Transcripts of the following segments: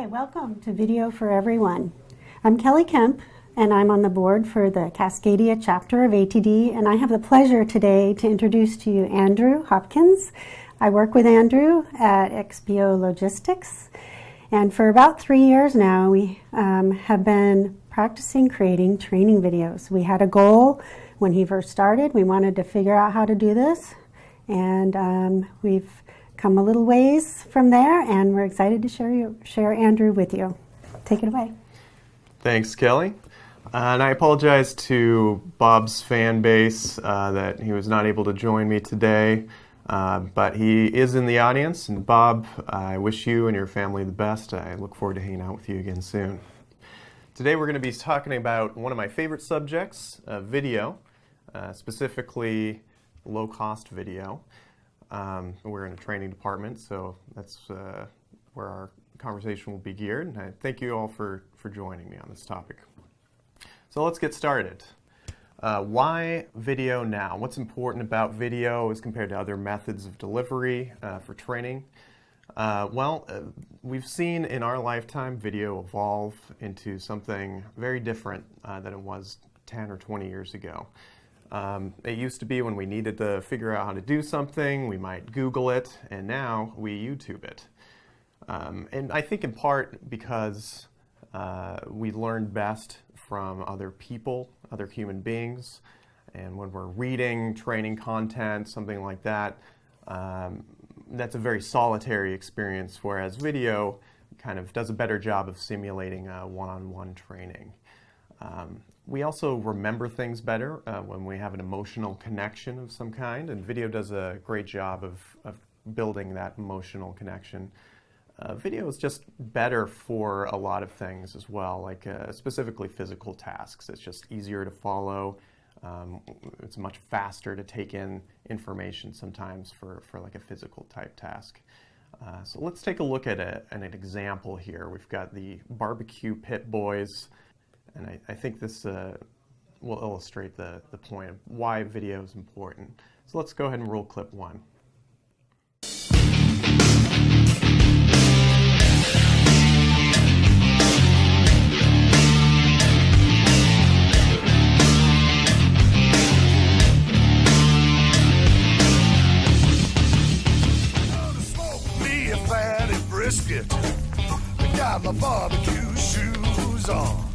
Hi, welcome to Video for Everyone. I'm Kelly Kemp, and I'm on the board for the Cascadia chapter of ATD, and I have the pleasure today to introduce to you Andrew Hopkins. I work with Andrew at XPO Logistics, and for about 3 years now, we have been practicing creating training videos. We had a goal when he first started. We wanted to figure out how to do this, and we've come a little ways from there, and we're excited to share Andrew with you. Take it away. Thanks, Kelly. And I apologize to Bob's fan base that he was not able to join me today, but he is in the audience. And Bob, I wish you and your family the best. I look forward to hanging out with you again soon. Today we're going to be talking about one of my favorite subjects, video, specifically low-cost video. We're in a training department, so that's where our conversation will be geared. And I thank you all for joining me on this topic. So let's get started. Why video now? What's important about video as compared to other methods of delivery for training? We've seen in our lifetime video evolve into something very different than it was 10 or 20 years ago. It used to be when we needed to figure out how to do something, we might Google it, and now we YouTube it. And I think in part because we learn best from other people, other human beings, and when we're reading training content, something like that, that's a very solitary experience, whereas video kind of does a better job of simulating one-on-one training. We also remember things better when we have an emotional connection of some kind, and video does a great job of building that emotional connection. Video is just better for a lot of things as well, like specifically physical tasks. It's just easier to follow. It's much faster to take in information sometimes for like a physical type task. So let's take a look at an example here. We've got the barbecue pit boys. And I think this will illustrate the point of why video is important. So let's go ahead and roll clip 1. Smoke me a fatty brisket. I got my barbecue shoes on.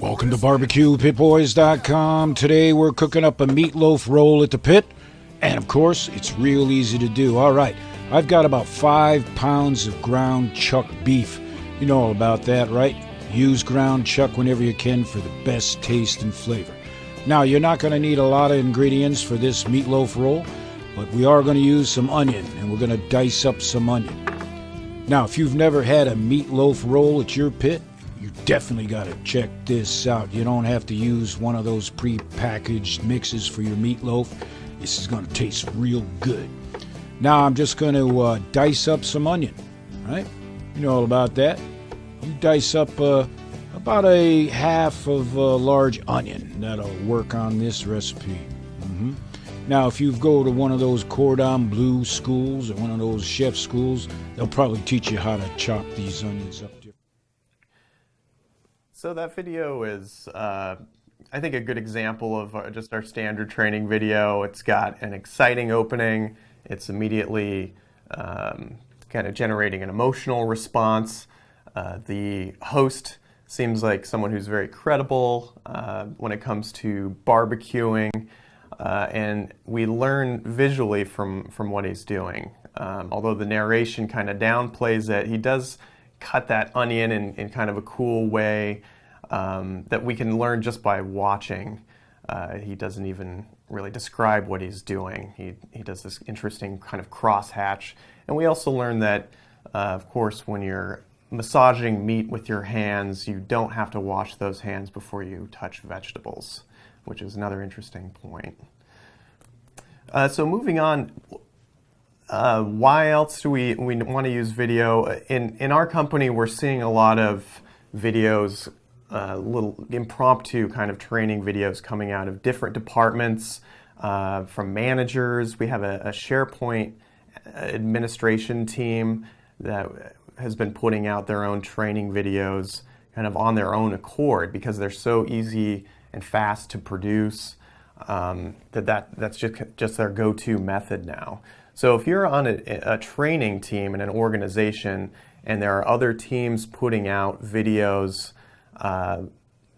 Welcome to BarbecuePitBoys.com. Today we're cooking up a meatloaf roll at the pit, and of course it's real easy to do. All right, I've got about 5 pounds of ground chuck beef. You know all about that, right? Use ground chuck whenever you can for the best taste and flavor. Now, you're not going to need a lot of ingredients for this meatloaf roll, but we are going to use some onion, and we're going to dice up some onion. Now, if you've never had a meatloaf roll at your pit, you definitely got to check this out. You don't have to use one of those pre-packaged mixes for your meatloaf. This is going to taste real good. Now I'm just going to dice up some onion, right? You know all about that. You dice up about a half of a large onion. That'll work on this recipe. Now if you go to one of those cordon bleu schools or one of those chef schools, they'll probably teach you how to chop these onions up. So that video is, I think, a good example of just our standard training video. It's got an exciting opening. It's immediately kind of generating an emotional response. The host seems like someone who's very credible when it comes to barbecuing, and we learn visually from what he's doing. Although the narration kind of downplays it, he does cut that onion in kind of a cool way that we can learn just by watching. He doesn't even really describe what he's doing. He does this interesting kind of crosshatch. And we also learn that, of course, when you're massaging meat with your hands, you don't have to wash those hands before you touch vegetables, which is another interesting point. So moving on, why else do we want to use video? In our company, we're seeing a lot of videos, little impromptu kind of training videos coming out of different departments, from managers. We have a SharePoint administration team that has been putting out their own training videos kind of on their own accord because they're so easy and fast to produce, that's just their go-to method now. So if you're on a training team in an organization and there are other teams putting out videos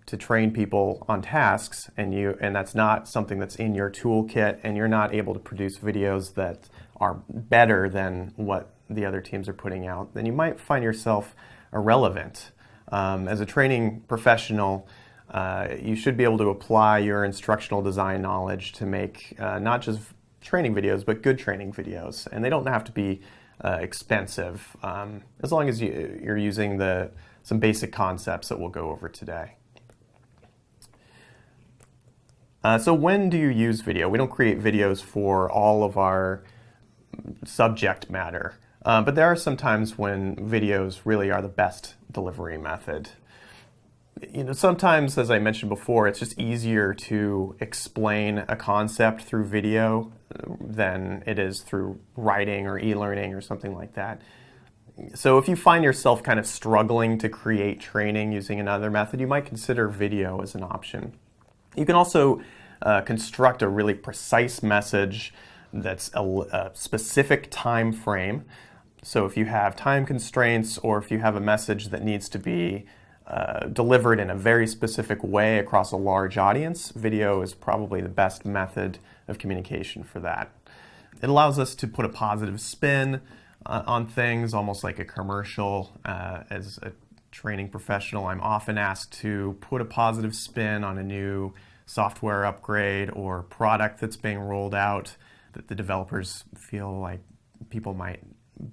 to train people on tasks, and that's not something that's in your toolkit, and you're not able to produce videos that are better than what the other teams are putting out, then you might find yourself irrelevant. As a training professional, you should be able to apply your instructional design knowledge to make not just training videos, but good training videos. And they don't have to be expensive, as long as you're using some basic concepts that we'll go over today. So when do you use video? We don't create videos for all of our subject matter, but there are some times when videos really are the best delivery method. Sometimes, as I mentioned before, it's just easier to explain a concept through video than it is through writing or e-learning or something like that. So if you find yourself kind of struggling to create training using another method, you might consider video as an option. You can also construct a really precise message that's a specific time frame. So if you have time constraints, or if you have a message that needs to be delivered in a very specific way across a large audience, video is probably the best method of communication for that. It allows us to put a positive spin on things, almost like a commercial. As a training professional, I'm often asked to put a positive spin on a new software upgrade or product that's being rolled out that the developers feel like people might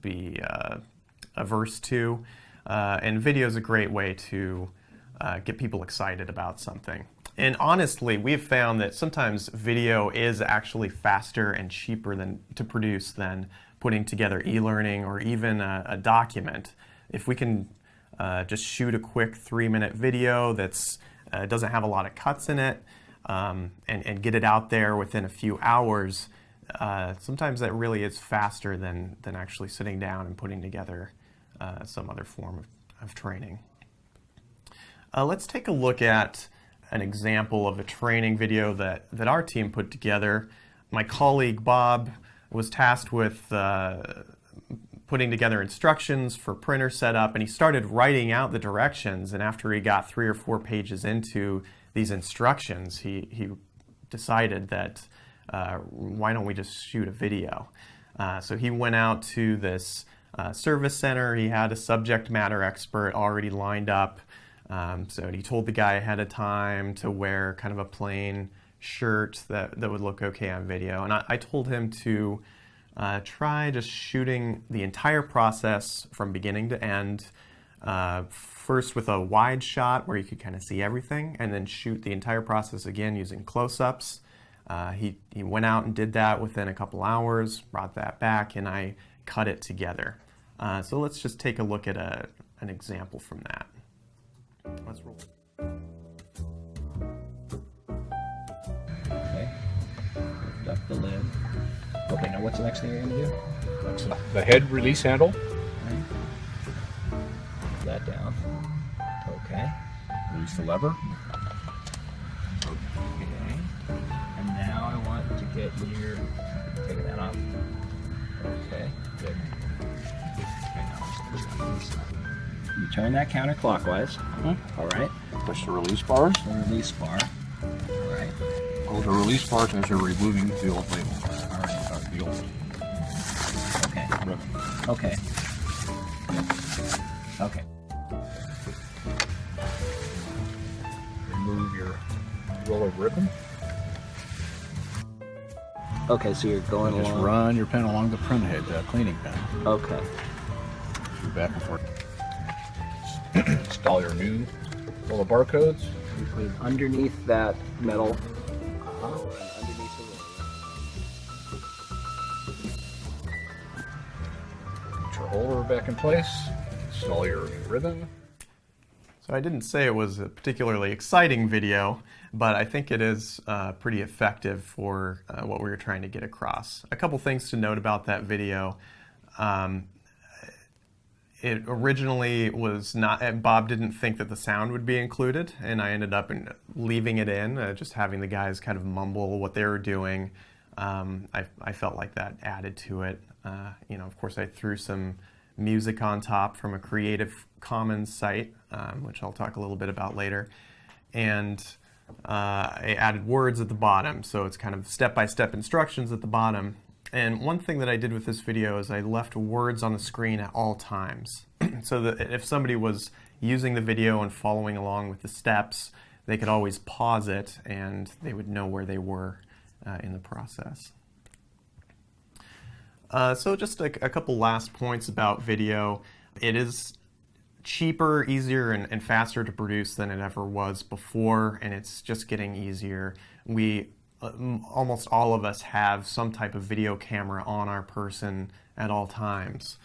be averse to. And video is a great way to get people excited about something. And honestly, we've found that sometimes video is actually faster and cheaper to produce than putting together e-learning or even a document. If we can just shoot a quick 3-minute video that's doesn't have a lot of cuts in it, and get it out there within a few hours, sometimes that really is faster than actually sitting down and putting together some other form of training. Let's take a look at an example of a training video that our team put together. My colleague Bob was tasked with putting together instructions for printer setup, and he started writing out the directions, and after he got 3 or 4 pages into these instructions, he decided that why don't we just shoot a video? So he went out to this service center. He had a subject matter expert already lined up. So he told the guy ahead of time to wear kind of a plain shirt that would look okay on video. And I told him to try just shooting the entire process from beginning to end, first with a wide shot where you could kind of see everything, and then shoot the entire process again using close-ups. He went out and did that within a couple hours, brought that back, and I cut it together. So let's just take a look at an example from that. Let's roll. Okay, lift up the lid. Okay, now what's the next thing you're going to do? The head release handle. Okay. Put that down. Okay. Release the lever. Okay. And now I want to get your taking that off. Okay, good. Okay, now let's put it on this side. You turn that counterclockwise. All right. Push the release bars. The release bar. All right. Hold the release bars as you're removing the old label. All right. The old Okay. ribbon. Okay. Okay. Remove your roll of ribbon. Okay, so you're going Just along. run your pen along the print head, cleaning pen. Okay. Go back and forth. Install your new roll of barcodes. You put it underneath that metal. And underneath the roller. Put your holder back in place. Install your ribbon. So I didn't say it was a particularly exciting video, but I think it is pretty effective for what we were trying to get across. A couple things to note about that video. It originally was not, Bob didn't think that the sound would be included, and I ended up leaving it in, just having the guys kind of mumble what they were doing. I felt like that added to it. Of course, I threw some music on top from a Creative Commons site, which I'll talk a little bit about later. And I added words at the bottom, so it's kind of step-by-step instructions at the bottom. And one thing that I did with this video is I left words on the screen at all times, so that if somebody was using the video and following along with the steps, they could always pause it and they would know where they were in the process. So just a couple last points about video. It is cheaper, easier, and faster to produce than it ever was before, and it's just getting easier. Almost all of us have some type of video camera on our person at all times.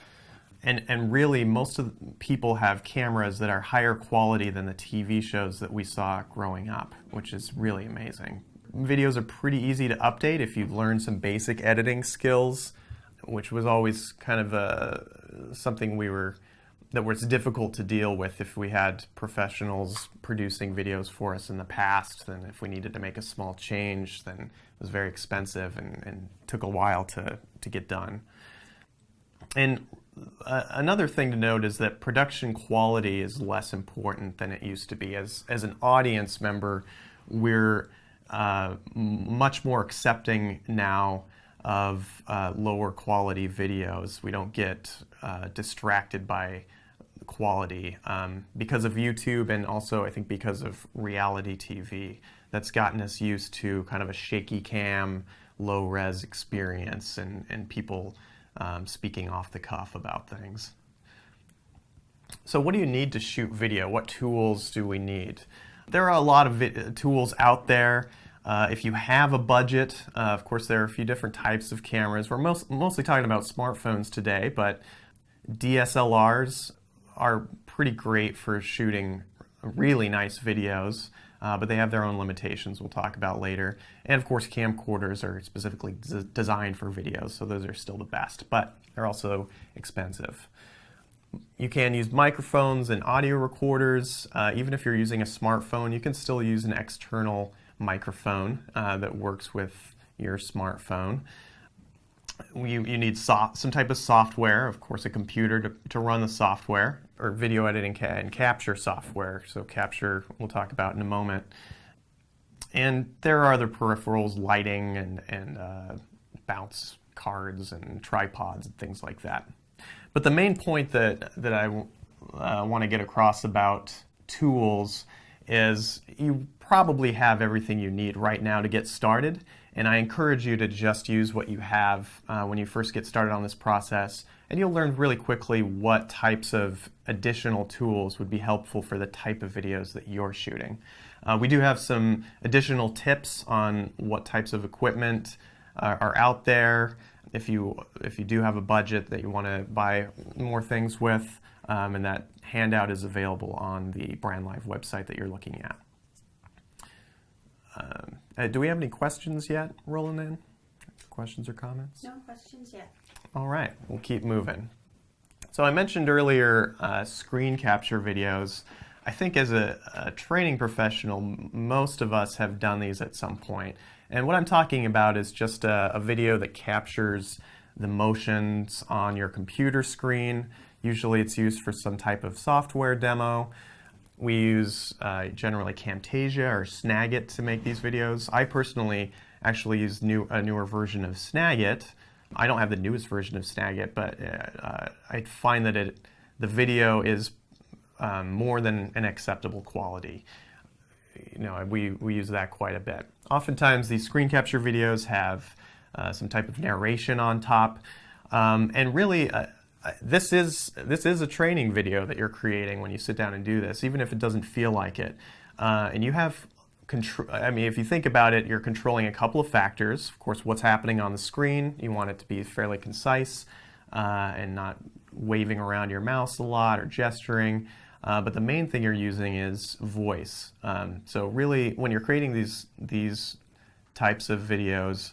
And really, most of the people have cameras that are higher quality than the TV shows that we saw growing up, which is really amazing. Videos are pretty easy to update if you learn some basic editing skills, which was always kind of something that was difficult to deal with if we had professionals producing videos for us in the past. Then if we needed to make a small change, then it was very expensive and took a while to get done. And another thing to note is that production quality is less important than it used to be. As an audience member, we're much more accepting now of lower quality videos. We don't get distracted by quality because of YouTube, and also I think because of reality TV. That's gotten us used to kind of a shaky cam, low res experience, and people speaking off the cuff about things. So what do you need to shoot video? What tools do we need? There are a lot of tools out there. If you have a budget, of course there are a few different types of cameras. We're mostly talking about smartphones today, but DSLRs are pretty great for shooting really nice videos, but they have their own limitations we'll talk about later. And of course camcorders are specifically designed for videos, so those are still the best, but they're also expensive. You can use microphones and audio recorders. Even if you're using a smartphone, you can still use an external microphone that works with your smartphone. You need some type of software, of course a computer to run the software, or video editing and capture software. So capture we'll talk about in a moment. And there are other peripherals, lighting and bounce cards and tripods and things like that. But the main point that I want to get across about tools is you probably have everything you need right now to get started, and I encourage you to just use what you have when you first get started on this process, and you'll learn really quickly what types of additional tools would be helpful for the type of videos that you're shooting. We do have some additional tips on what types of equipment are out there if you do have a budget that you want to buy more things with, and that handout is available on the BrandLive website that you're looking at. Do we have any questions yet rolling in? Questions or comments? No questions yet. All right, we'll keep moving. So I mentioned earlier screen capture videos. I think as a training professional, most of us have done these at some point. And what I'm talking about is just a video that captures the motions on your computer screen. Usually it's used for some type of software demo. We use generally Camtasia or Snagit to make these videos. I personally actually use a newer version of Snagit. I don't have the newest version of Snagit, but I find that the video is more than an acceptable quality. We use that quite a bit. Oftentimes these screen capture videos have some type of narration on top, and really this is a training video that you're creating when you sit down and do this, even if it doesn't feel like it. And you have control. I mean, if you think about it, you're controlling a couple of factors. Of course, what's happening on the screen. You want it to be fairly concise and not waving around your mouse a lot or gesturing. But the main thing you're using is voice. So really, when you're creating these types of videos,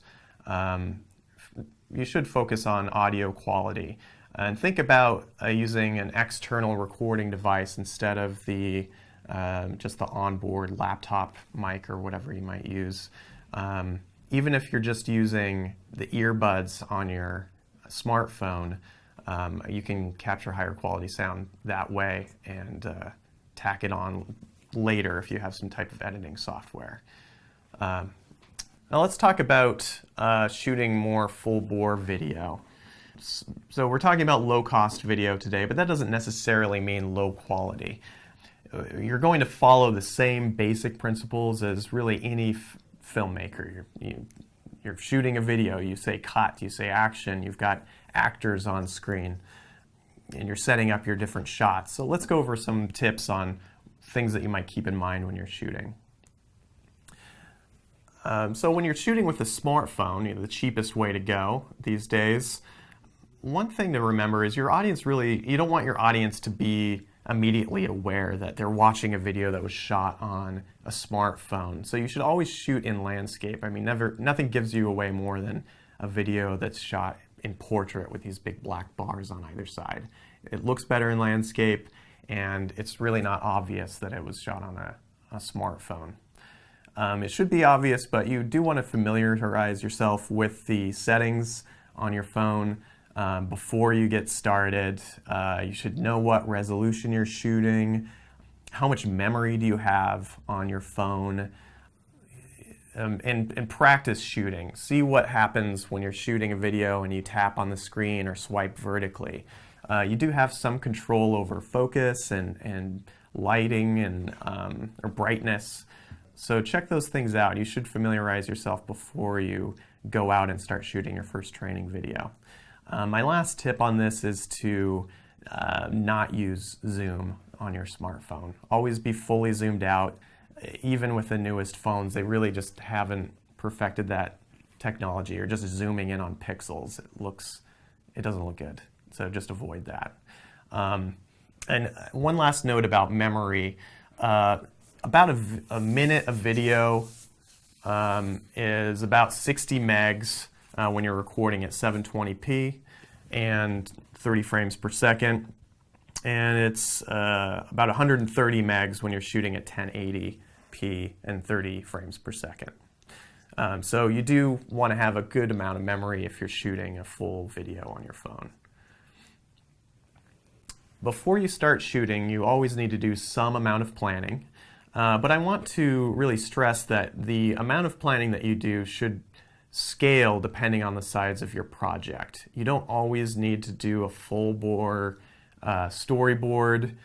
you should focus on audio quality. And think about using an external recording device instead of the just the onboard laptop mic or whatever you might use. Even if you're just using the earbuds on your smartphone, you can capture higher quality sound that way and tack it on later if you have some type of editing software. Now let's talk about shooting more full-bore video. So we're talking about low-cost video today, but that doesn't necessarily mean low quality. You're going to follow the same basic principles as really any filmmaker. You're shooting a video, you say cut, you say action, you've got actors on screen, and you're setting up your different shots. So let's go over some tips on things that you might keep in mind when you're shooting. So when you're shooting with a smartphone, the cheapest way to go these days, one thing to remember is your audience you don't want your audience to be immediately aware that they're watching a video that was shot on a smartphone. So you should always shoot in landscape. I mean, nothing gives you away more than a video that's shot in portrait with these big black bars on either side. It looks better in landscape, and it's really not obvious that it was shot on a smartphone. It should be obvious, but you do want to familiarize yourself with the settings on your phone before you get started. You should know what resolution you're shooting, how much memory do you have on your phone, and practice shooting. See what happens when you're shooting a video and you tap on the screen or swipe vertically. You do have some control over focus and lighting and or brightness. So check those things out. You should familiarize yourself before you go out and start shooting your first training video. My last tip on this is to not use zoom on your smartphone. Always be fully zoomed out. Even with the newest phones, they really just haven't perfected that technology, or just zooming in on pixels. It doesn't look good. So just avoid that. And one last note about memory. About a minute of video is about 60 megs when you're recording at 720p and 30 frames per second. And it's about 130 megs when you're shooting at 1080p and 30 frames per second. So you do want to have a good amount of memory if you're shooting a full video on your phone. Before you start shooting, you always need to do some amount of planning. But I want to really stress that the amount of planning that you do should scale depending on the size of your project. You don't always need to do a full-bore storyboard,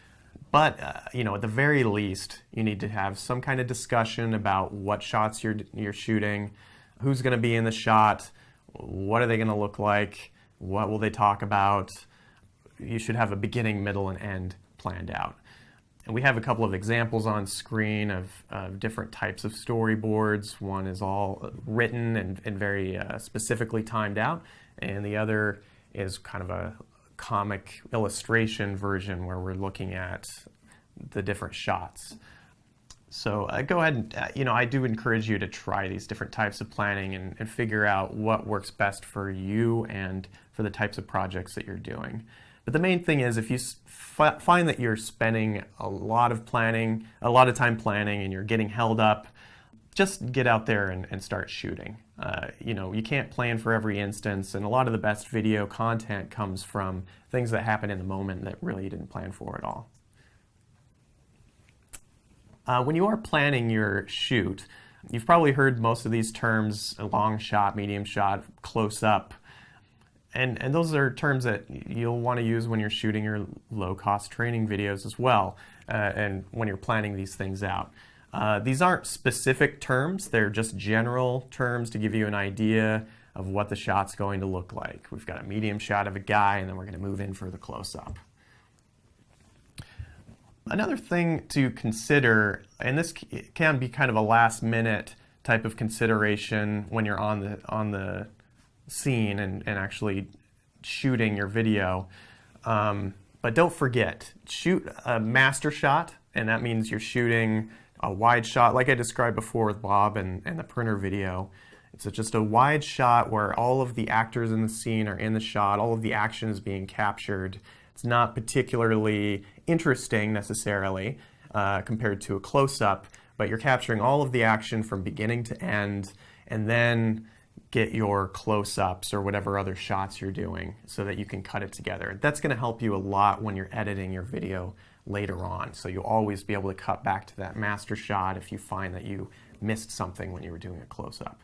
but at the very least, you need to have some kind of discussion about what shots you're shooting, who's going to be in the shot, what are they going to look like, what will they talk about. You should have a beginning, middle, and end planned out. And we have a couple of examples on screen of different types of storyboards. One is all written and very specifically timed out, and the other is kind of a comic illustration version where we're looking at the different shots. So go ahead and, I do encourage you to try these different types of planning and figure out what works best for you and for the types of projects that you're doing. But the main thing is, if you find that you're spending a lot of time planning and you're getting held up, just get out there and start shooting. You can't plan for every instance, and a lot of the best video content comes from things that happen in the moment that really you didn't plan for at all. When you are planning your shoot, you've probably heard most of these terms: a long shot, medium shot, close up. And those are terms that you'll want to use when you're shooting your low-cost training videos as well, and when you're planning these things out. These aren't specific terms, they're just general terms to give you an idea of what the shot's going to look like. We've got a medium shot of a guy, and then we're going to move in for the close-up. Another thing to consider, and this can be kind of a last-minute type of consideration when you're on the scene and actually shooting your video. But don't forget, shoot a master shot, and that means you're shooting a wide shot like I described before with Bob and the printer video. It's just a wide shot where all of the actors in the scene are in the shot, all of the action is being captured. It's not particularly interesting necessarily compared to a close-up, but you're capturing all of the action from beginning to end, and then get your close-ups or whatever other shots you're doing so that you can cut it together. That's going to help you a lot when you're editing your video later on. So you'll always be able to cut back to that master shot if you find that you missed something when you were doing a close-up.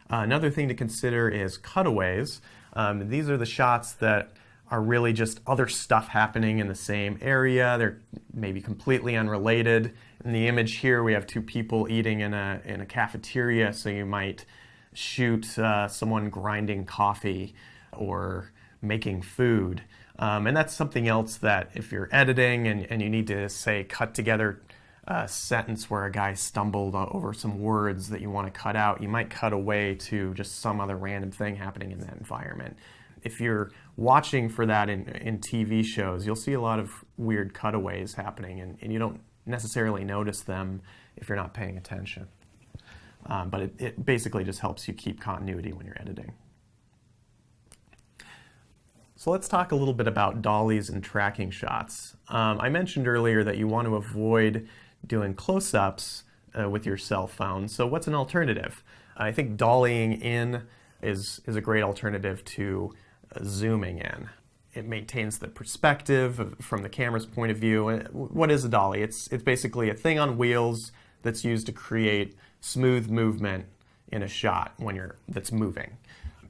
Another thing to consider is cutaways. These are the shots that are really just other stuff happening in the same area. They're maybe completely unrelated. In the image here, we have two people eating in a cafeteria, so you might shoot someone grinding coffee or making food. And that's something else that if you're editing and you need to, say, cut together a sentence where a guy stumbled over some words that you want to cut out, you might cut away to just some other random thing happening in that environment. If you're watching for that in TV shows, you'll see a lot of weird cutaways happening, and you don't necessarily notice them if you're not paying attention. But it basically just helps you keep continuity when you're editing. So let's talk a little bit about dollies and tracking shots. I mentioned earlier that you want to avoid doing close-ups with your cell phone. So what's an alternative? I think dollying in is a great alternative to zooming in. It maintains the perspective from the camera's point of view. What is a dolly? It's basically a thing on wheels that's used to create smooth movement in a shot that's moving.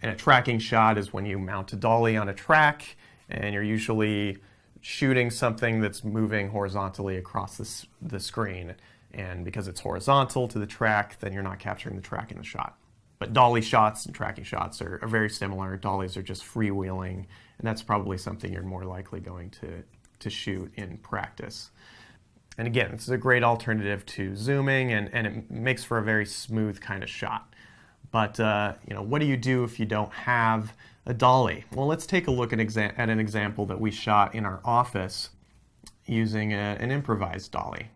And a tracking shot is when you mount a dolly on a track and you're usually shooting something that's moving horizontally across the screen. And because it's horizontal to the track, then you're not capturing the track in the shot. But dolly shots and tracking shots are very similar. Dollies are just freewheeling, and that's probably something you're more likely going to shoot in practice. And again, this is a great alternative to zooming, and it makes for a very smooth kind of shot. But what do you do if you don't have a dolly? Well, let's take a look at an example that we shot in our office using an improvised dolly.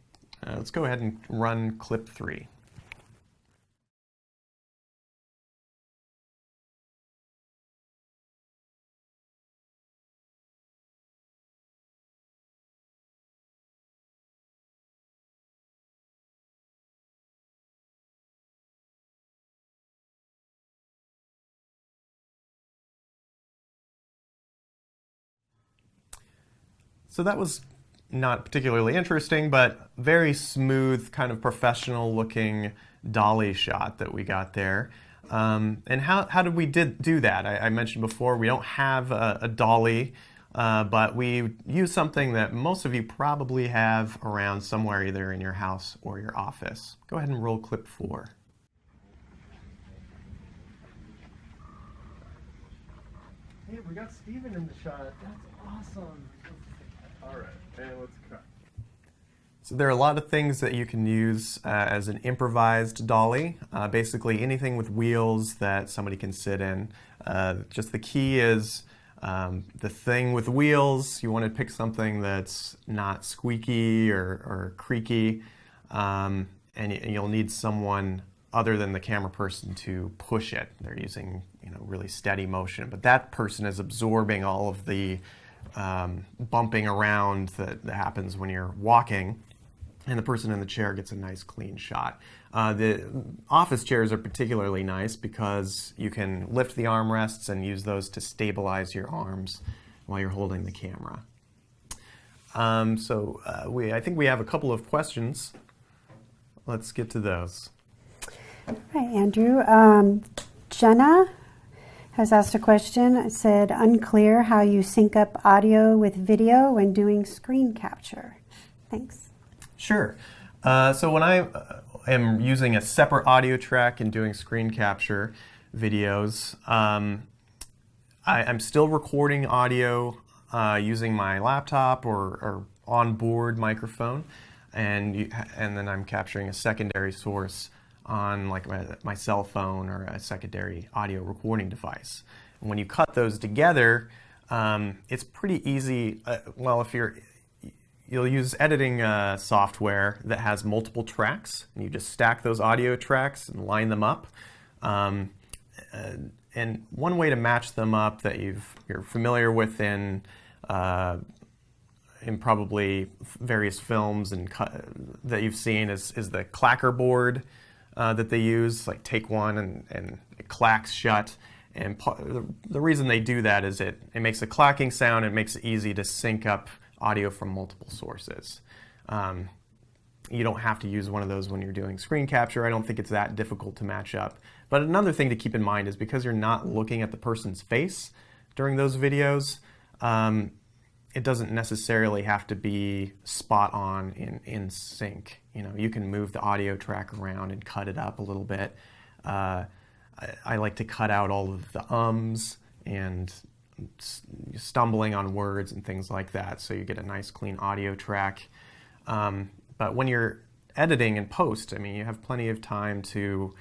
Let's go ahead and run clip 3. So that was not particularly interesting, but very smooth, kind of professional looking dolly shot that we got there. And how did we do that? I mentioned before we don't have a dolly, but we use something that most of you probably have around somewhere, either in your house or your office. Go ahead and roll clip 4. Hey, we got Steven in the shot. That's awesome. All right, and let's cut. So there are a lot of things that you can use as an improvised dolly. Basically anything with wheels that somebody can sit in. Just the key is the thing with wheels, you want to pick something that's not squeaky or creaky, and you'll need someone other than the camera person to push it. They're using really steady motion, but that person is absorbing all of the bumping around that happens when you're walking, and the person in the chair gets a nice clean shot. The office chairs are particularly nice because you can lift the armrests and use those to stabilize your arms while you're holding the camera. I think we have a couple of questions. Let's get to those. Hi, Andrew. Jenna has asked a question. It said, unclear how you sync up audio with video when doing screen capture. Thanks. Sure. So when I am using a separate audio track and doing screen capture videos, I'm still recording audio using my laptop or onboard microphone, and then I'm capturing a secondary source on like my cell phone or a secondary audio recording device. And when you cut those together, it's pretty easy. You'll use editing software that has multiple tracks, and you just stack those audio tracks and line them up. And one way to match them up that you're familiar with in probably various films and that you've seen is the clacker board that they use, like take one and it clacks shut. And the reason they do that is it makes a clacking sound. It makes it easy to sync up audio from multiple sources. You don't have to use one of those when you're doing screen capture. I don't think it's that difficult to match up. But another thing to keep in mind is because you're not looking at the person's face during those videos, it doesn't necessarily have to be spot on in sync. You know, you can move the audio track around and cut it up a little bit. I like to cut out all of the ums and stumbling on words and things like that, so you get a nice clean audio track. But when you're editing in post, I mean, you have plenty of time to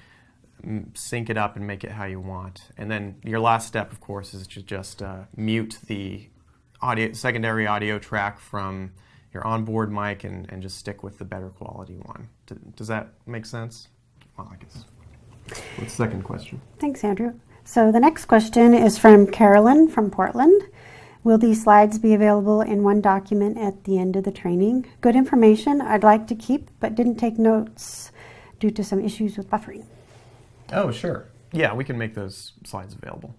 sync it up and make it how you want. And then your last step, of course, is to just mute the secondary audio track from your onboard mic and just stick with the better quality one. Does that make sense? Well, I guess. What's the second question? Thanks, Andrew. So the next question is from Carolyn from Portland. Will these slides be available in one document at the end of the training? Good information I'd like to keep, but didn't take notes due to some issues with buffering. Oh, sure. Yeah, we can make those slides available.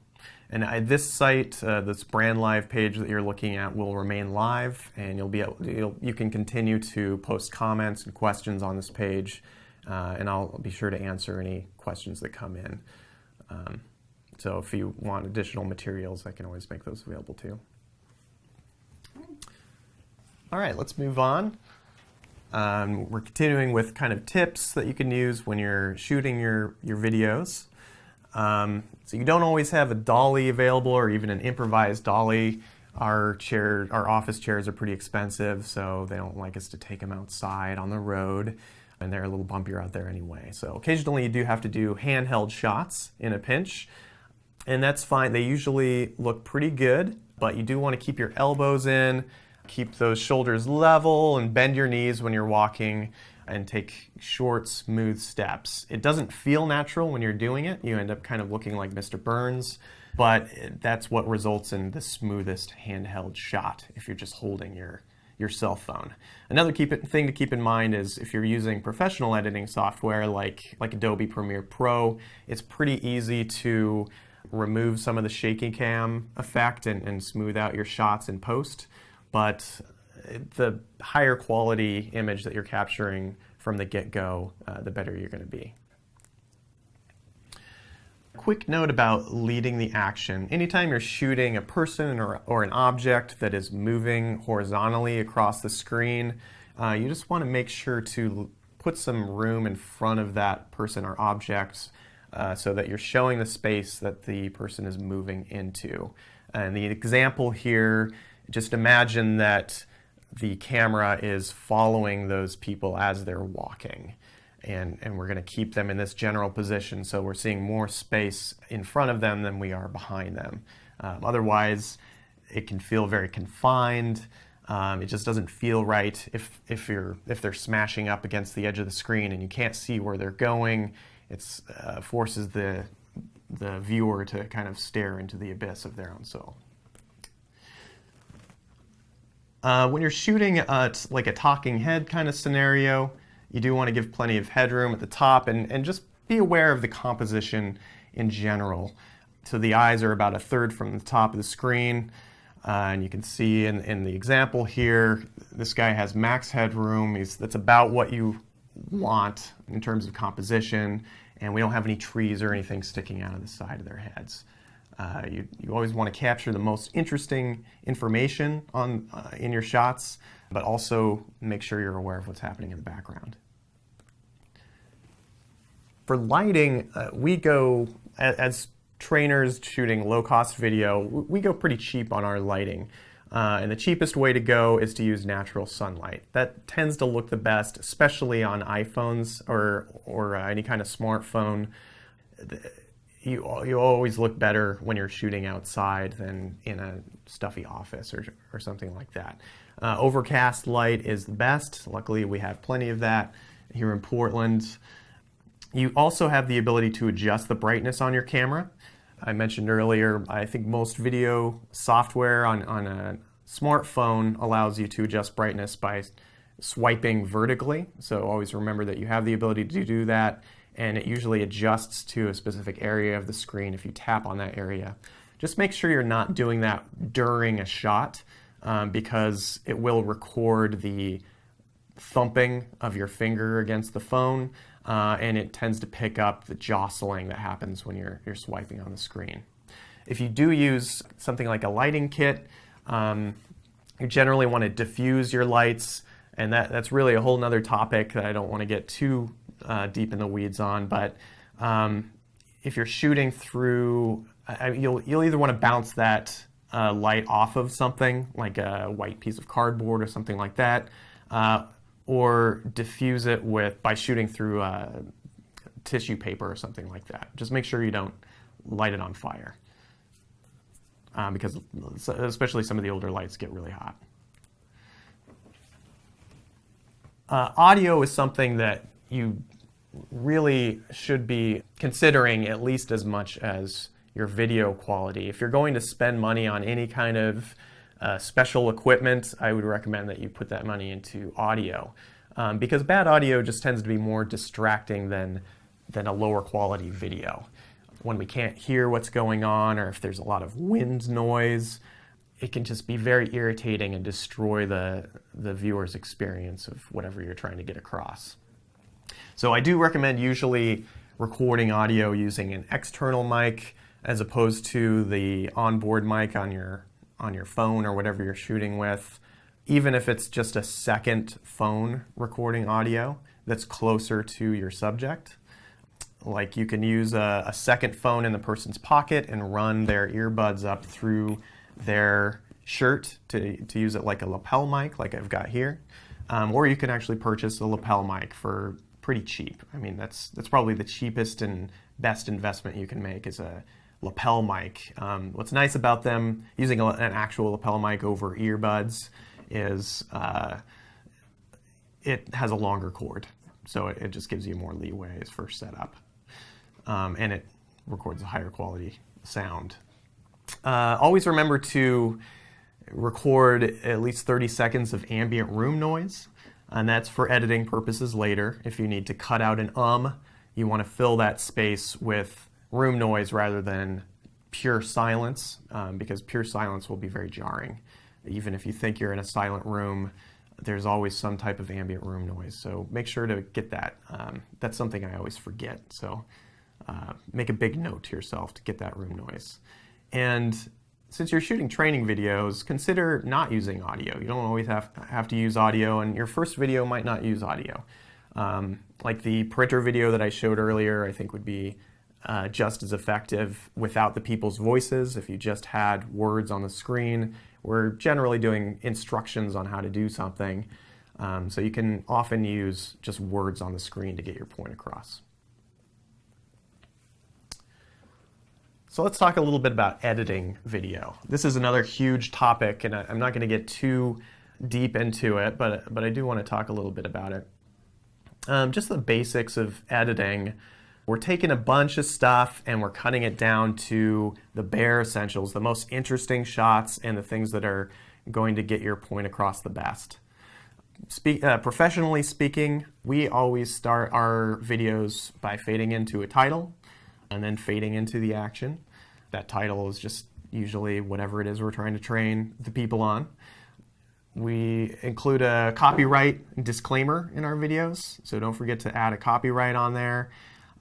And this site, this Brand Live page that you're looking at, will remain live, and you can continue to post comments and questions on this page, and I'll be sure to answer any questions that come in. So if you want additional materials, I can always make those available too. All right, let's move on. We're continuing with kind of tips that you can use when you're shooting your videos. So you don't always have a dolly available or even an improvised dolly. Our office chairs are pretty expensive, so they don't like us to take them outside on the road, and they're a little bumpier out there anyway. So occasionally you do have to do handheld shots in a pinch, and that's fine. They usually look pretty good, but you do want to keep your elbows in, keep those shoulders level, and bend your knees when you're walking, and take short, smooth steps. It doesn't feel natural when you're doing it. You end up kind of looking like Mr. Burns, but that's what results in the smoothest handheld shot if you're just holding your cell phone. Another thing to keep in mind is if you're using professional editing software like Adobe Premiere Pro, it's pretty easy to remove some of the shaky cam effect and smooth out your shots in post, but the higher quality image that you're capturing from the get-go, the better you're going to be. Quick note about leading the action. Anytime you're shooting a person or an object that is moving horizontally across the screen, you just want to make sure to put some room in front of that person or object so that you're showing the space that the person is moving into. And the example here, just imagine that the camera is following those people as they're walking. And we're going to keep them in this general position, so we're seeing more space in front of them than we are behind them. Otherwise, it can feel very confined. It just doesn't feel right if they're smashing up against the edge of the screen and you can't see where they're going. It forces the viewer to kind of stare into the abyss of their own soul. When you're shooting like a talking head kind of scenario, you do want to give plenty of headroom at the top and just be aware of the composition in general. So the eyes are about a third from the top of the screen, and you can see in the example here, this guy has max headroom. That's about what you want in terms of composition, and we don't have any trees or anything sticking out of the side of their heads. You always want to capture the most interesting information in your shots, but also make sure you're aware of what's happening in the background. For lighting, we go, as trainers shooting low-cost video, we go pretty cheap on our lighting. And the cheapest way to go is to use natural sunlight. That tends to look the best, especially on iPhones or any kind of smartphone. You always look better when you're shooting outside than in a stuffy office or something like that. Overcast light is the best. Luckily, we have plenty of that here in Portland. You also have the ability to adjust the brightness on your camera. I mentioned earlier, I think most video software on a smartphone allows you to adjust brightness by swiping vertically. So always remember that you have the ability to do that, and it usually adjusts to a specific area of the screen if you tap on that area. Just make sure you're not doing that during a shot, because it will record the thumping of your finger against the phone, and it tends to pick up the jostling that happens when you're swiping on the screen. If you do use something like a lighting kit, you generally want to diffuse your lights, and that's really a whole nother topic that I don't want to get too deep in the weeds on. But if you're shooting through, you'll either want to bounce that light off of something like a white piece of cardboard or something like that, or diffuse it by shooting through tissue paper or something like that. Just make sure you don't light it on fire, because especially some of the older lights get really hot. Audio is something that you really should be considering at least as much as your video quality. If you're going to spend money on any kind of special equipment, I would recommend that you put that money into audio, because bad audio just tends to be more distracting than a lower quality video. When we can't hear what's going on, or if there's a lot of wind noise, it can just be very irritating and destroy the viewer's experience of whatever you're trying to get across. So I do recommend usually recording audio using an external mic as opposed to the onboard mic on your phone or whatever you're shooting with, even if it's just a second phone recording audio that's closer to your subject. Like you can use a second phone in the person's pocket and run their earbuds up through their shirt to use it like a lapel mic, like I've got here. Or you can actually purchase a lapel mic for pretty cheap. I mean, that's probably the cheapest and best investment you can make is a lapel mic. What's nice about them using an actual lapel mic over earbuds is it has a longer cord, so it just gives you more leeway as first setup, and it records a higher quality sound. Always remember to record at least 30 seconds of ambient room noise, and that's for editing purposes later. If you need to cut out an you want to fill that space with room noise rather than pure silence, because pure silence will be very jarring. Even if you think you're in a silent room, there's always some type of ambient room noise. So make sure to get that. That's something I always forget. So make a big note to yourself to get that room noise. And since you're shooting training videos, consider not using audio. You don't always have to use audio, and your first video might not use audio. Like the printer video that I showed earlier, I think would be just as effective without the people's voices. If you just had words on the screen, we're generally doing instructions on how to do something. So you can often use just words on the screen to get your point across. So let's talk a little bit about editing video. This is another huge topic, and I'm not going to get too deep into it, but I do want to talk a little bit about it. Just the basics of editing. We're taking a bunch of stuff and we're cutting it down to the bare essentials, the most interesting shots and the things that are going to get your point across the best. Professionally speaking, we always start our videos by fading into a title and then fading into the action. That title is just usually whatever it is we're trying to train the people on. We include a copyright disclaimer in our videos, so don't forget to add a copyright on there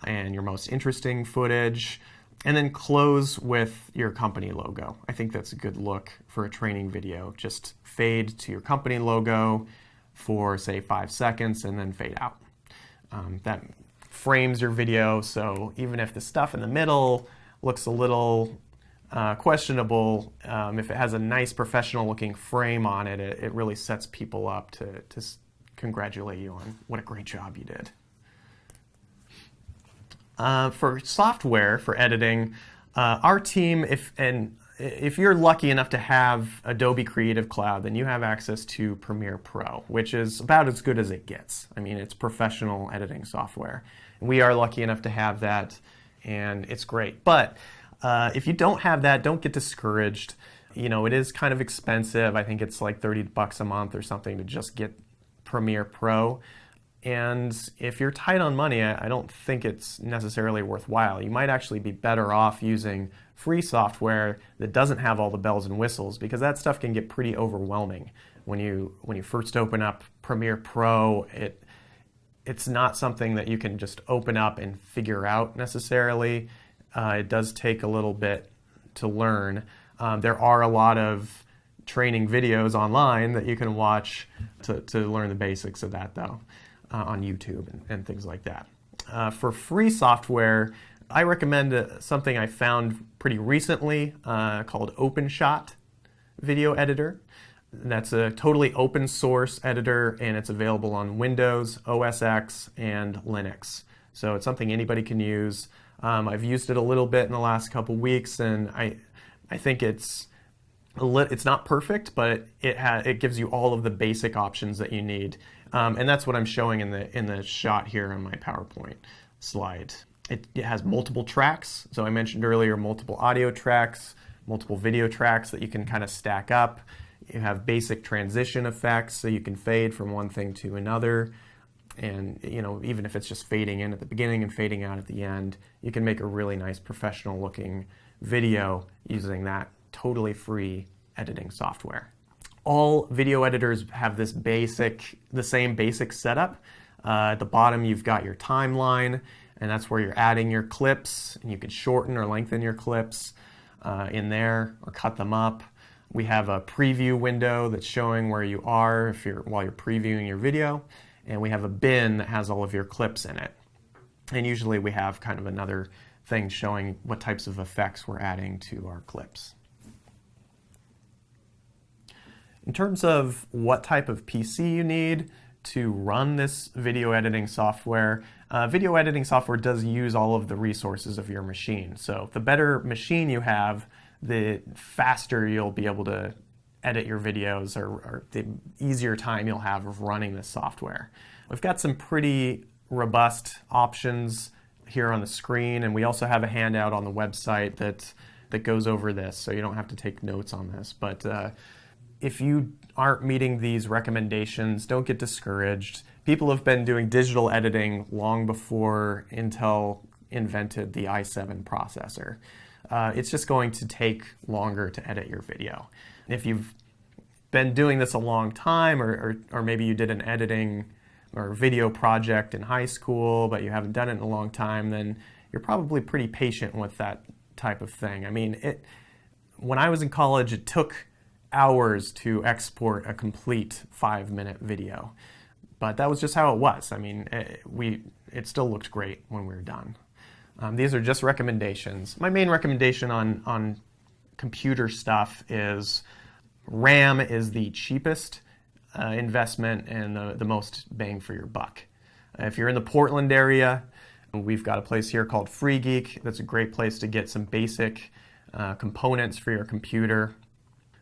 and your most interesting footage, and then close with your company logo. I think that's a good look for a training video. Just fade to your company logo for say 5 seconds and then fade out. That frames your video, so even if the stuff in the middle looks a little questionable, if it has a nice professional looking frame on it, it really sets people up to congratulate you on what a great job you did. For software, for editing, our team, if you're lucky enough to have Adobe Creative Cloud, then you have access to Premiere Pro, which is about as good as it gets. I mean, it's professional editing software. We are lucky enough to have that, and it's great. But if you don't have that, don't get discouraged. You know, it is kind of expensive. I think it's like $30 a month or something to just get Premiere Pro. And if you're tight on money, I don't think it's necessarily worthwhile. You might actually be better off using free software that doesn't have all the bells and whistles, because that stuff can get pretty overwhelming. When you first open up Premiere Pro, it's not something that you can just open up and figure out necessarily. It does take a little bit to learn. There are a lot of training videos online that you can watch to learn the basics of that, though, on YouTube and things like that. For free software, I recommend something I found pretty recently called OpenShot Video Editor. That's a totally open source editor, and it's available on Windows, OS X, and Linux. So it's something anybody can use. I've used it a little bit in the last couple weeks, and I think it's not perfect, but it gives you all of the basic options that you need. And that's what I'm showing in the shot here on my PowerPoint slide. It has multiple tracks. So I mentioned earlier multiple audio tracks, multiple video tracks that you can kind of stack up. You have basic transition effects, so you can fade from one thing to another. And you know, even if it's just fading in at the beginning and fading out at the end, you can make a really nice professional looking video using that totally free editing software. All video editors have the same basic setup. At the bottom, you've got your timeline, and that's where you're adding your clips, and you can shorten or lengthen your clips in there or cut them up. We have a preview window that's showing where you are while you're previewing your video, and we have a bin that has all of your clips in it. And usually we have kind of another thing showing what types of effects we're adding to our clips. In terms of what type of PC you need to run this video editing software does use all of the resources of your machine. So the better machine you have, the faster you'll be able to edit your videos, or the easier time you'll have of running this software. We've got some pretty robust options here on the screen, and we also have a handout on the website that goes over this, so you don't have to take notes on this. But if you aren't meeting these recommendations, don't get discouraged. People have been doing digital editing long before Intel invented the i7 processor. It's just going to take longer to edit your video. If you've been doing this a long time, or maybe you did an editing or video project in high school, but you haven't done it in a long time, then you're probably pretty patient with that type of thing. I mean, when I was in college, it took hours to export a complete 5-minute video. But that was just how it was. I mean, it still looked great when we were done. These are just recommendations. My main recommendation on computer stuff is RAM is the cheapest investment and the most bang for your buck. If you're in the Portland area, we've got a place here called Free Geek. That's a great place to get some basic components for your computer.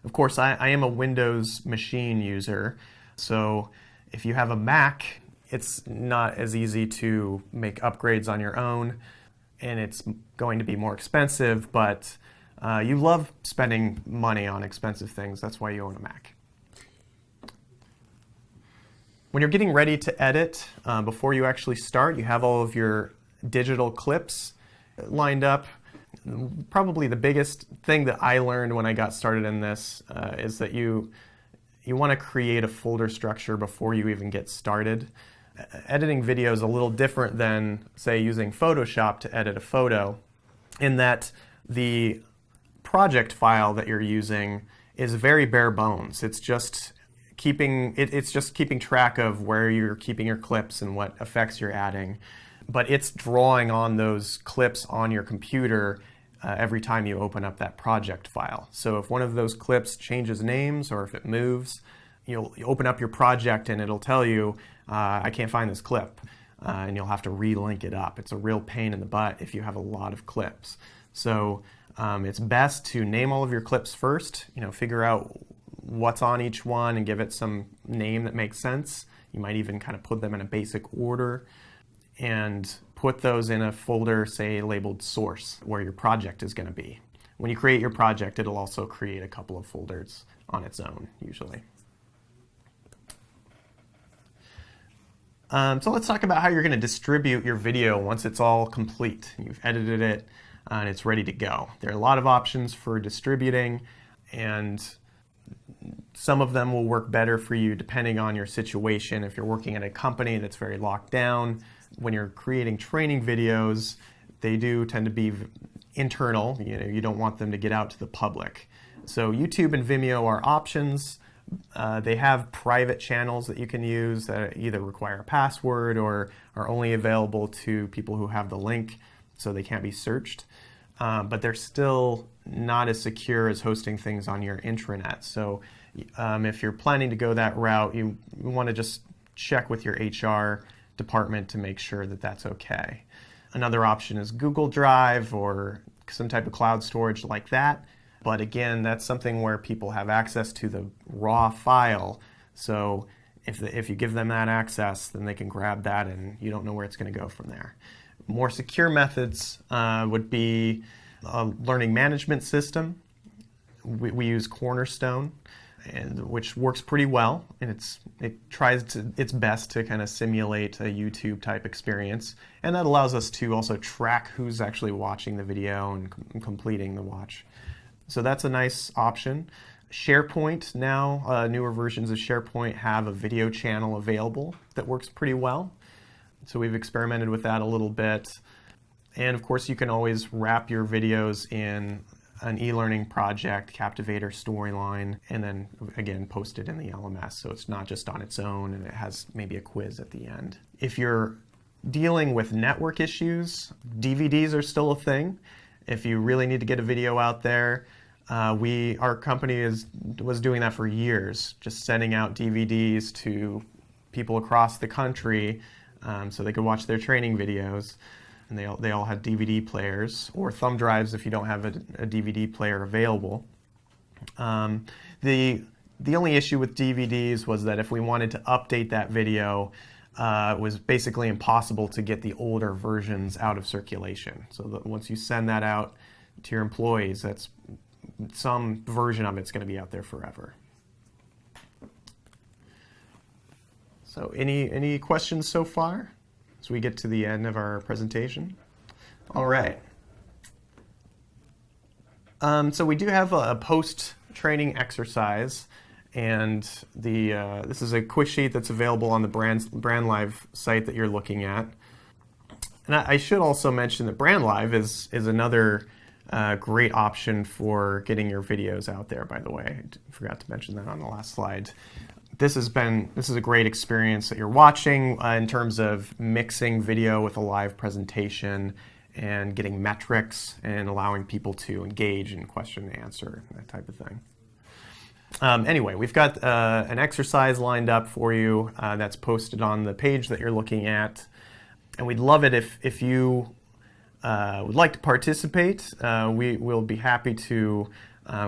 Of course, I am a Windows machine user, so if you have a Mac, it's not as easy to make upgrades on your own, and it's going to be more expensive, but you love spending money on expensive things. That's why you own a Mac. When you're getting ready to edit, before you actually start, you have all of your digital clips lined up. Probably the biggest thing that I learned when I got started in this is that you want to create a folder structure before you even get started. Editing video is a little different than, say, using Photoshop to edit a photo, in that the project file that you're using is very bare bones. It's just keeping track of where you're keeping your clips and what effects you're adding. But it's drawing on those clips on your computer every time you open up that project file. So if one of those clips changes names, or if it moves, you open up your project and it'll tell you, I can't find this clip, and you'll have to re-link it up. It's a real pain in the butt if you have a lot of clips. So it's best to name all of your clips first, figure out what's on each one and give it some name that makes sense. You might even kind of put them in a basic order, and put those in a folder, say, labeled source, where your project is going to be. When you create your project, it'll also create a couple of folders on its own, usually. So let's talk about how you're going to distribute your video once it's all complete. You've edited it and it's ready to go. There are a lot of options for distributing, and some of them will work better for you depending on your situation. If you're working at a company that's very locked down, when you're creating training videos, they do tend to be internal. You don't want them to get out to the public. So YouTube and Vimeo are options. They have private channels that you can use that either require a password or are only available to people who have the link, so they can't be searched. But they're still not as secure as hosting things on your intranet. So if you're planning to go that route, you want to just check with your HR department to make sure that that's okay. Another option is Google Drive or some type of cloud storage like that. But again, that's something where people have access to the raw file. So if you give them that access, then they can grab that and you don't know where it's going to go from there. More secure methods would be a learning management system. We use Cornerstone, which works pretty well, and it tries its best to kind of simulate a YouTube type experience, and that allows us to also track who's actually watching the video and completing the watch. So that's a nice option. SharePoint now, newer versions of SharePoint have a video channel available that works pretty well. So we've experimented with that a little bit. And of course, you can always wrap your videos in an e-learning project, Captivator Storyline, and then again, post it in the LMS. So it's not just on its own and it has maybe a quiz at the end. If you're dealing with network issues, DVDs are still a thing. If you really need to get a video out there, our company was doing that for years, just sending out DVDs to people across the country so they could watch their training videos. And they all had DVD players or thumb drives if you don't have a DVD player available. The only issue with DVDs was that if we wanted to update that video, it was basically impossible to get the older versions out of circulation. So that once you send that out to your employees, that's some version of it's going to be out there forever. So any questions so far as we get to the end of our presentation? All right. So we do have a post-training exercise, and this is a quick sheet that's available on the BrandLive site that you're looking at. And I should also mention that BrandLive is another great option for getting your videos out there, by the way. I forgot to mention that on the last slide. This is a great experience that you're watching in terms of mixing video with a live presentation and getting metrics and allowing people to engage in question and answer, that type of thing. Anyway, we've got an exercise lined up for you that's posted on the page that you're looking at. And we'd love it if you would like to participate. We will be happy to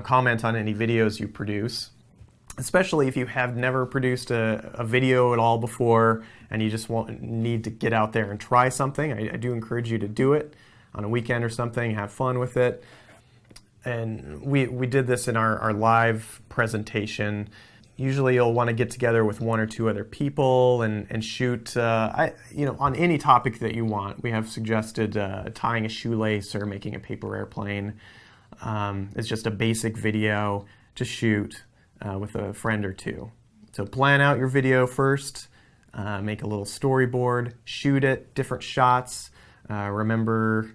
comment on any videos you produce, especially if you have never produced a video at all before and you just need to get out there and try something. I do encourage you to do it on a weekend or something, have fun with it. And we did this in our live presentation. Usually you'll want to get together with one or two other people and shoot on any topic that you want. We have suggested tying a shoelace or making a paper airplane. It's just a basic video to shoot with a friend or two. So plan out your video first, make a little storyboard, shoot it, different shots. Remember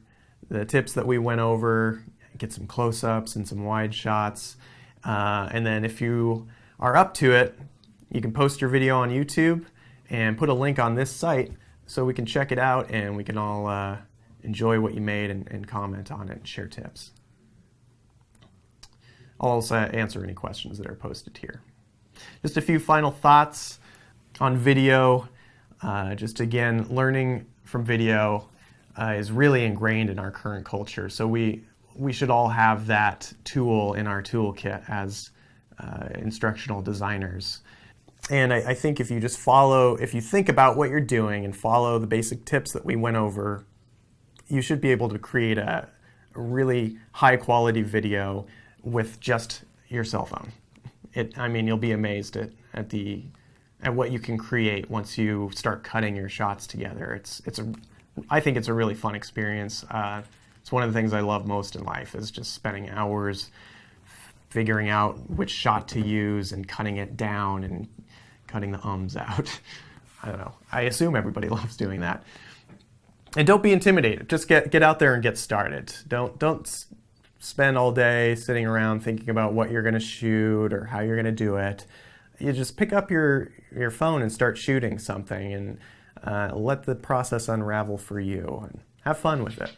the tips that we went over, get some close-ups and some wide shots. And then if you are up to it, you can post your video on YouTube and put a link on this site so we can check it out and we can all enjoy what you made and comment on it and share tips. I'll also answer any questions that are posted here. Just a few final thoughts on video. Just again, learning from video is really ingrained in our current culture. So we should all have that tool in our toolkit as instructional designers. And I think if you just if you think about what you're doing and follow the basic tips that we went over, you should be able to create a really high quality video with just your cell phone. You'll be amazed at what you can create once you start cutting your shots together. I think it's a really fun experience. It's one of the things I love most in life, is just spending hours figuring out which shot to use and cutting it down and cutting the ums out. I don't know. I assume everybody loves doing that. And don't be intimidated. Just get out there and get started. Don't spend all day sitting around thinking about what you're going to shoot or how you're going to do it. You just pick up your phone and start shooting something, and let the process unravel for you, and have fun with it.